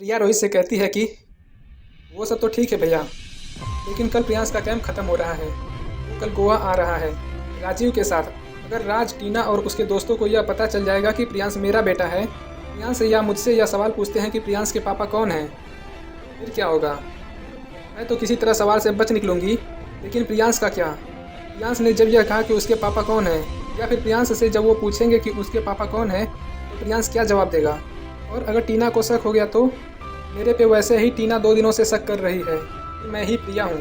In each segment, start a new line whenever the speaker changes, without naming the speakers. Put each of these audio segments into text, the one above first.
प्रिया रोहित से कहती है कि वो सब तो ठीक है भैया, लेकिन कल प्रियांश का कैंप ख़त्म हो रहा है। वो कल गोवा आ रहा है राजीव के साथ। अगर राज, टीना और उसके दोस्तों को यह पता चल जाएगा कि प्रियांश मेरा बेटा है, प्रियांश या मुझसे यह सवाल पूछते हैं कि प्रियांश के पापा कौन हैं, फिर क्या होगा? मैं तो किसी तरह सवाल से बच निकलूंगी, लेकिन प्रियांश का क्या? प्रियांश ने जब यह कहा कि उसके पापा कौन हैं, या फिर प्रियांश से जब वो पूछेंगे कि उसके पापा कौन हैं, तो प्रियांश क्या जवाब देगा? और अगर टीना को शक हो गया तो? मेरे पे वैसे ही टीना 2 दिनों से शक कर रही है कि मैं ही प्रिया हूँ।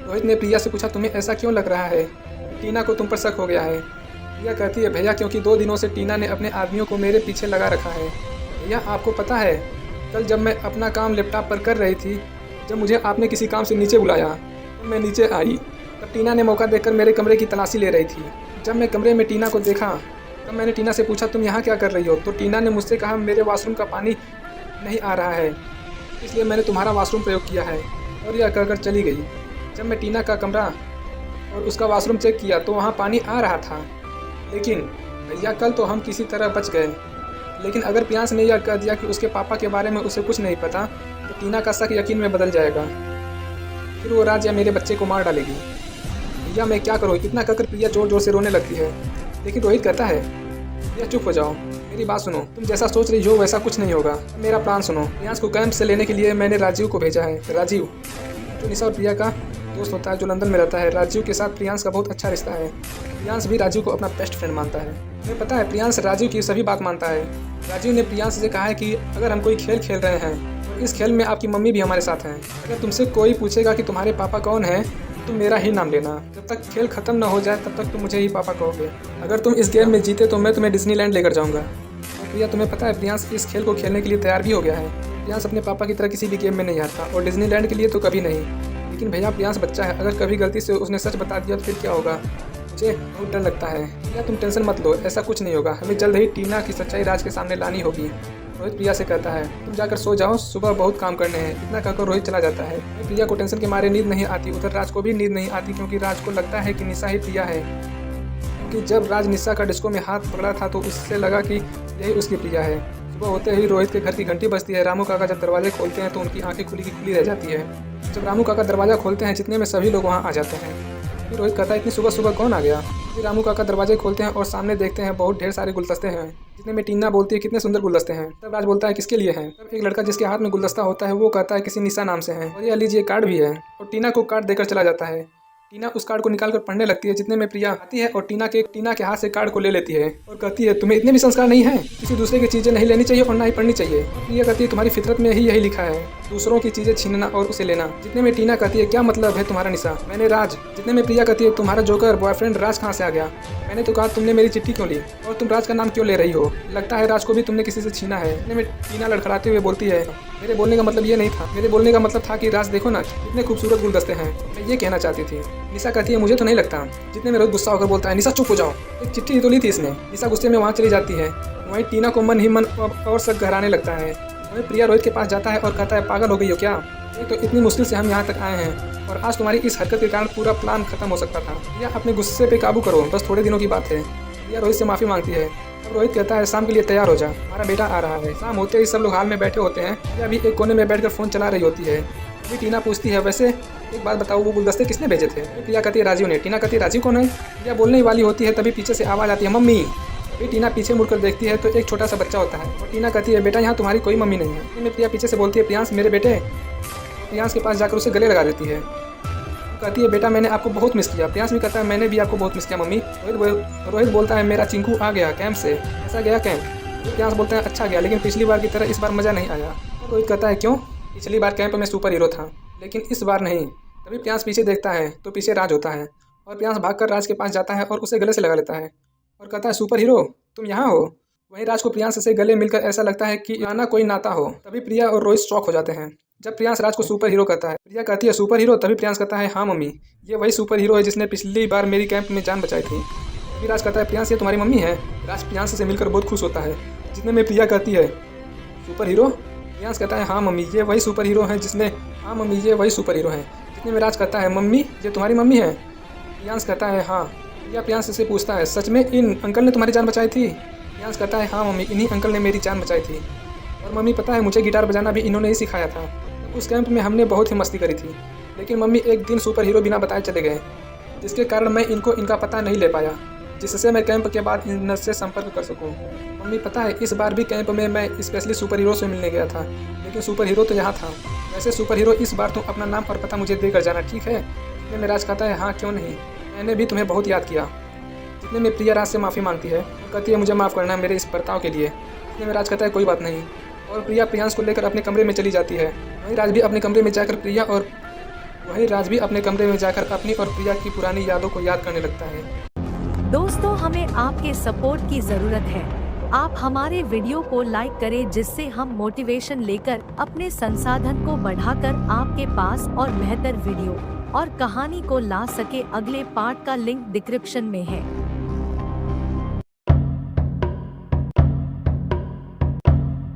रोहित ने प्रिया से पूछा, तुम्हें ऐसा क्यों लग रहा है? टीना को तुम पर शक हो गया है। प्रिया कहती है, भैया क्योंकि 2 दिनों से टीना ने अपने आदमियों को मेरे पीछे लगा रखा है। भैया आपको पता है, कल जब मैं अपना काम लैपटॉप पर कर रही थी, जब मुझे आपने किसी काम से नीचे बुलाया तो मैं नीचे आई, तब टीना ने मौका देखकर मेरे कमरे की तलाशी ले रही थी। जब मैं कमरे में टीना को देखा तब मैंने टीना से पूछा, तुम यहाँ क्या कर रही हो? तो टीना ने मुझसे कहा, मेरे वॉशरूम का पानी नहीं आ रहा है, इसलिए मैंने तुम्हारा वॉशरूम प्रयोग किया है, और यह कहकर चली गई। जब मैं टीना का कमरा और उसका वॉशरूम चेक किया तो वहाँ पानी आ रहा था। लेकिन भैया कल तो हम किसी तरह बच गए, लेकिन अगर प्रियांश ने यह कह दिया कि उसके पापा के बारे में उसे कुछ नहीं पता, तो टीना का शक यकीन में बदल जाएगा। फिर वो राज या मेरे बच्चे को मार डालेगी। भैया मैं क्या करूँ? इतना कहकर प्रिया ज़ोर ज़ोर से रोने लगती है। लेकिन रोहित कहता है, भैया चुप हो जाओ, मेरी बात सुनो, तुम जैसा सोच रही हो वैसा कुछ नहीं होगा। मेरा प्लान सुनो। प्रियांश को कैंप से लेने के लिए मैंने राजीव को भेजा है। राजीव जो निशा और प्रिया का दोस्त होता है, जो लंदन में रहता है। राजीव के साथ प्रियांश का बहुत अच्छा रिश्ता है। प्रियांश भी राजीव को अपना बेस्ट फ्रेंड मानता है। तुम्हें पता है, प्रियांश राजीव की सभी बात मानता है। राजीव ने प्रियांश से कहा है कि अगर हम कोई खेल खेल रहे हैं तो इस खेल में आपकी मम्मी भी हमारे साथ हैं। अगर तुमसे कोई पूछेगा कि तुम्हारे पापा कौन हैं, तुम मेरा ही नाम लेना। जब तक खेल खत्म ना हो जाए तब तक तुम मुझे ही पापा कहोगे। अगर तुम इस गेम में जीते तो मैं तुम्हें डिज्नीलैंड लेकर जाऊंगा। और प्रिया तुम्हें पता है, प्रियांश इस खेल को खेलने के लिए तैयार भी हो गया है। प्रियांश अपने पापा की तरह किसी भी गेम में नहीं हारता, और डिज्नीलैंड के लिए तो कभी नहीं। लेकिन भैया प्रियांश बच्चा है, अगर कभी गलती से उसने सच बता दिया तो फिर क्या होगा? मुझे बहुत डर लगता है। भैया तुम टेंशन मत लो, ऐसा कुछ नहीं होगा। हमें जल्द ही टीना की सच्चाई राज के सामने लानी होगी। रोहित प्रिया से कहता है, तुम जाकर सो जाओ, सुबह बहुत काम करने हैं। इतना कहकर रोहित चला जाता है। प्रिया को टेंशन के मारे नींद नहीं आती, उधर राज को भी नींद नहीं आती, क्योंकि राज को लगता है कि निशा ही प्रिया है। क्योंकि जब राज निशा का डिस्को में हाथ पकड़ा था तो उससे लगा कि यही उसकी प्रिया है। सुबह होते ही रोहित के घर की घंटी बजती है। रामू काका जब दरवाजे खोलते हैं तो उनकी आंखें खुली की खुली रह जाती है। जब रामू काका दरवाजा खोलते हैं, जितने में सभी लोग वहाँ आ जाते हैं। फिर रोहित कहता है, इतनी सुबह सुबह कौन आ गया? फिर रामू काका दरवाजे खोलते हैं और सामने देखते हैं बहुत ढेर सारे गुलदस्ते हैं, जितने में टीना बोलती है, कितने सुंदर गुलदस्ते हैं। तब राज बोलता है, किसके लिए हैं? तब एक लड़का जिसके हाथ में गुलदस्ता होता है वो कहता है, किसी निशा नाम से है, और ये लीजिए कार्ड भी है। और टीना को कार्ड देकर चला जाता है। टीना उस कार्ड को निकालकर पढ़ने लगती है, जितने में प्रिया आती है और टीना के हाथ से कार्ड को ले लेती है और कहती है, तुम्हें इतने भी संस्कार नहीं है? किसी दूसरे की चीज़ें नहीं लेनी चाहिए और ना ही पढ़नी चाहिए। प्रिया कहती है, तुम्हारी फितरत में ही यही लिखा है, दूसरों की चीज़ें छीनना और उसे लेना। जितने में टीना कहती है, क्या मतलब है तुम्हारा निशा? मैंने राज। जितने में प्रिया कहती है, तुम्हारा जोकर बॉयफ्रेंड राज कहाँ से आ गया? मैंने तो कहा, तुमने मेरी चिट्ठी क्यों ली और तुम राज का नाम क्यों ले रही हो? लगता है राज को भी तुमने किसी से छीना है। जितने में टीना लड़खड़ाते हुए बोलती है, मेरे बोलने का मतलब ये नहीं था। मेरे बोलने का मतलब था कि राज देखो ना, कितने खूबसूरत गुलदस्ते हैं, मैं ये कहना चाहती थी। निशा कहती है, मुझे तो नहीं लगता। जितने में रोहित गुस्सा होकर बोलता है, निशा चुप हो जाओ, एक चिट्ठी तो ली थी इसने। निशा गुस्से में वहाँ चली जाती है। वहीं टीना को मन ही मन और शक गहराने लगता है। वहीं प्रिया रोहित के पास जाता है और कहता है, पागल हो गई हो क्या? एक तो इतनी मुश्किल से हम यहाँ तक आए हैं, और आज तुम्हारी इस हरकत के कारण पूरा प्लान खत्म हो सकता था। या अपने गुस्से पे काबू करो, बस थोड़े दिनों की बात है। प्रिया रोहित से माफ़ी मांगती है। अब रोहित कहता है, शाम के लिए तैयार हो जा, हमारा बेटा आ रहा है। शाम होते ही सब लोग हाल में बैठे होते हैं। प्रिया भी एक कोने में बैठकर फ़ोन चला रही होती है। अभी टीना पूछती है, वैसे एक बात बताओ, वो गुलदस्ते किसने भेजे थे? प्रिया कहती है, राजीव ने। टीना कहती है, राजीव कौन है? प्रिया बोलने ही वाली होती है, तभी पीछे से आवाज़ आती है, मम्मी। अभी टीना पीछे मुड़कर देखती है तो एक छोटा सा बच्चा होता है, और टीना कहती है, बेटा यहाँ तुम्हारी कोई मम्मी नहीं है। फिर प्रिया पीछे से बोलती है, प्रियांश मेरे बेटे। प्रियांश के पास जाकर उसे गले लगा देती है। कहती है, बेटा मैंने आपको बहुत मिस किया। प्रियांश भी कहता है, मैंने भी आपको बहुत मिस किया मम्मी। रोहित बोलता है, मेरा चिंकू आ गया कैंप से। ऐसा गया कैंप? प्रियांश बोलता है, अच्छा गया, लेकिन पिछली बार की तरह इस बार मज़ा नहीं आया। रोहित कहता है, क्यों? पिछली बार कैंप में सुपर हीरो था, लेकिन इस बार नहीं। तभी प्रियांश पीछे देखता है तो पीछे राज होता है, और प्रियांश भागकर राज के पास जाता है और उसे गले से लगा लेता है और कहता है, सुपर हीरो तुम यहाँ हो? वहीं राज को प्रियांश से गले मिलकर ऐसा लगता है कि पुराना कोई नाता हो। तभी प्रिया और रोहित शॉक हो जाते हैं जब प्रियांश राज को सुपर हीरो कहता है। प्रिया कहती है, सुपर हीरो? तभी प्रियांश कहता है, हाँ मम्मी, ये वही सुपर हीरो है जिसने पिछली बार मेरी कैंप में जान बचाई थी। तभी राज कहता है, प्रियांश ये तुम्हारी मम्मी है? राज प्रियांश से मिलकर बहुत खुश होता है। जितने में प्रिया कहती है, सुपर हीरो? प्रियांश कहता है, हाँ मम्मी, ये वही सुपर हीरो है जिसने हाँ मम्मी, ये वही सुपर हीरो है। जितने में राज कहता है, मम्मी ये तुम्हारी मम्मी है? प्रियांश कहता है, हाँ। प्रिया प्रियांश से पूछता है, सच में इन अंकल ने तुम्हारी जान बचाई थी? प्रियांश कहता है, हाँ मम्मी, इन्हीं अंकल ने मेरी जान बचाई थी। और और मम्मी पता है मुझे गिटार बजाना भी इन्होंने ही सिखाया था। उस कैंप में हमने बहुत ही मस्ती करी थी, लेकिन मम्मी एक दिन सुपर हीरो बिना बताए चले गए, जिसके कारण मैं इनका पता नहीं ले पाया, जिससे मैं कैंप के बाद इनसे संपर्क कर सकूं। मम्मी पता है इस बार भी कैंप में मैं स्पेशली सुपर हीरो से मिलने गया था, लेकिन सुपर हीरो तो यहाँ था। वैसे सुपर हीरो इस बार तुम अपना नाम और पता मुझे देकर जाना, ठीक है? जितने में राज कहता है हाँ क्यों नहीं, मैंने भी तुम्हें बहुत याद किया। जितने में प्रिया राज से माफ़ी मांगती है, वो कहती है मुझे माफ़ करना मेरे इस बर्ताव के लिए। जितने में राज कहता है कोई बात नहीं, और प्रिया प्रियांश को लेकर अपने कमरे में चली जाती है। वहीं राज भी अपने कमरे में जाकर अपनी और प्रिया की पुरानी यादों को याद करने लगता है।
दोस्तों, हमें आपके सपोर्ट की जरूरत है। आप हमारे वीडियो को लाइक करें, जिससे हम मोटिवेशन लेकर अपने संसाधन को बढ़ाकर आपके पास और बेहतर वीडियो और कहानी को ला सके। अगले पार्ट का लिंक डिस्क्रिप्शन में है।